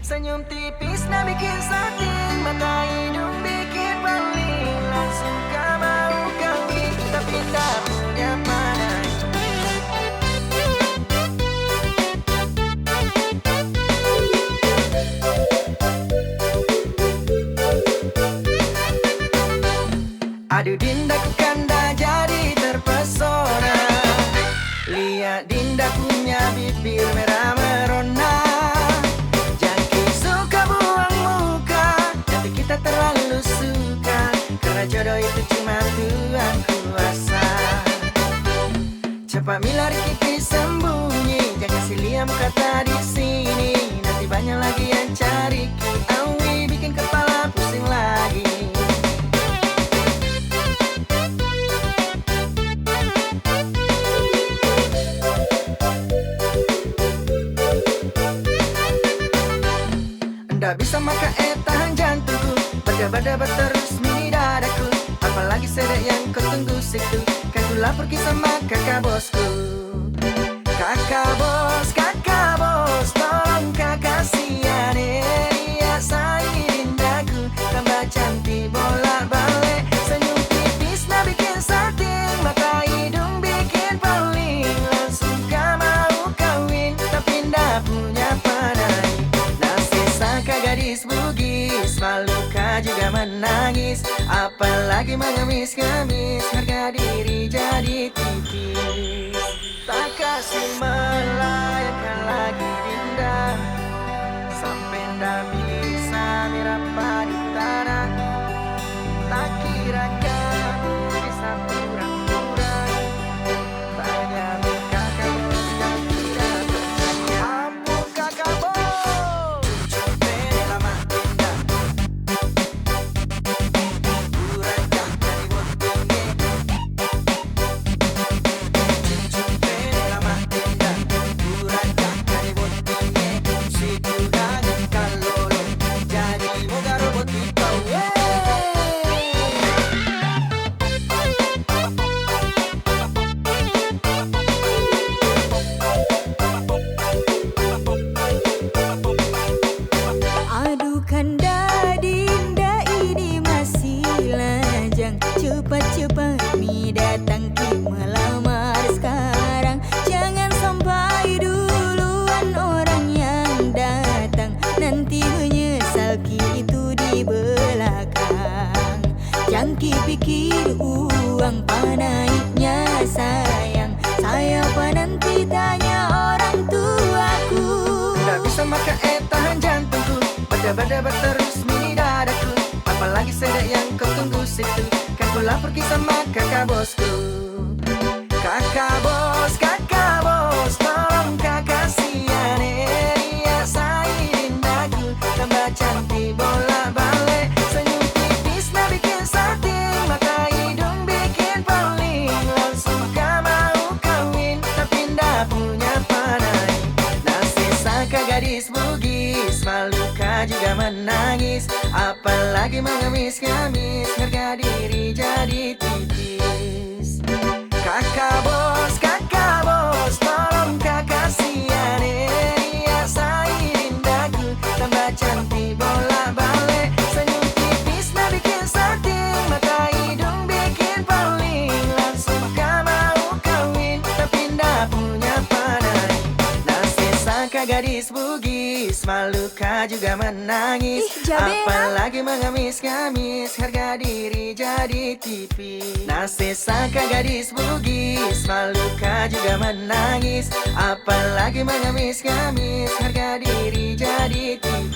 Senyum tipis nah bikin salting, mata hidung bikin peling. Langsung kau mau kawin, tapi tak punya panai. Aduh dindaku kanda jadi terpesona, lihat dinda punya bibir merah merona. Jaki suka buang muka, tapi kita terlalu suka, karena jodoh itu cuma Tuhan kuasa. Cepat milari kiki sembunyi, jangan silia muka di sini. Nanti banyak lagi yang cari ki, awi bikin kepala pusing lagi. Nggak bisa maka tahan jantungku, berdebar-debar terus mini dadaku. Apalagi sedek yang kau tunggu situ, kan ku lapor sama kakak bosku. Kakak bos, tolong kakak kasihani dia sayang dindaku, tambah cantik bolak-balik. Senyum tipis nah bikin salting, mata hidung bikin peling. Langsung kau mau kawin, tapi ndak punya panai. Gadis bugis, maluka juga menangis, apalagi mengemis-ngemis, harga diri jadi tipis. Tak kasih melayakkan lagi dinda, sampai ndak bisa merapa di tanah. Tak kira kamu bisa pura-pura, tanya kakak bos yang tidak percaya. Ampun kakak bos. Cepat-cepat mi datang ki melamar sekarang, jangan sampai duluan orang yang datang, nanti menyesal ki itu di belakang. Jangki pikir uang panaiknya sayang, saya apa nanti tanya orang tuaku. Nggak bisa maka tahan jantungku, berdebar-debar terus mini dadaku. Apalagi sedek yang kau tunggu situ, kan ku lapor sama kakak bosku. Kakak bos, tolong kakak kasihani dia sayang dindaku, tambah cantik bolak-balik. Senyum tipis nah bikin salting, mata hidung bikin peling. Langsung kau mau kawin, tapi ndak punya panai. Nasib sangka gadis bugis, maluka juga menangis, apalagi mengemis-ngemis, harga diri jadi tipis. Kakak bos, tolong kakak kasihani dia sayang dindaku, tambah cantik bolak-balik. Senyum tipis nah bikin salting, mata hidung bikin peling. Langsung kau mau kawin, tapi ndak punya panai. Nasib sangka gadis bugis, maluka juga menangis, apalagi mengemis-ngemis, harga diri jadi tipis. Nasib sangka gadis bugis, maluka juga menangis, apalagi mengemis-ngemis, harga diri jadi tipis.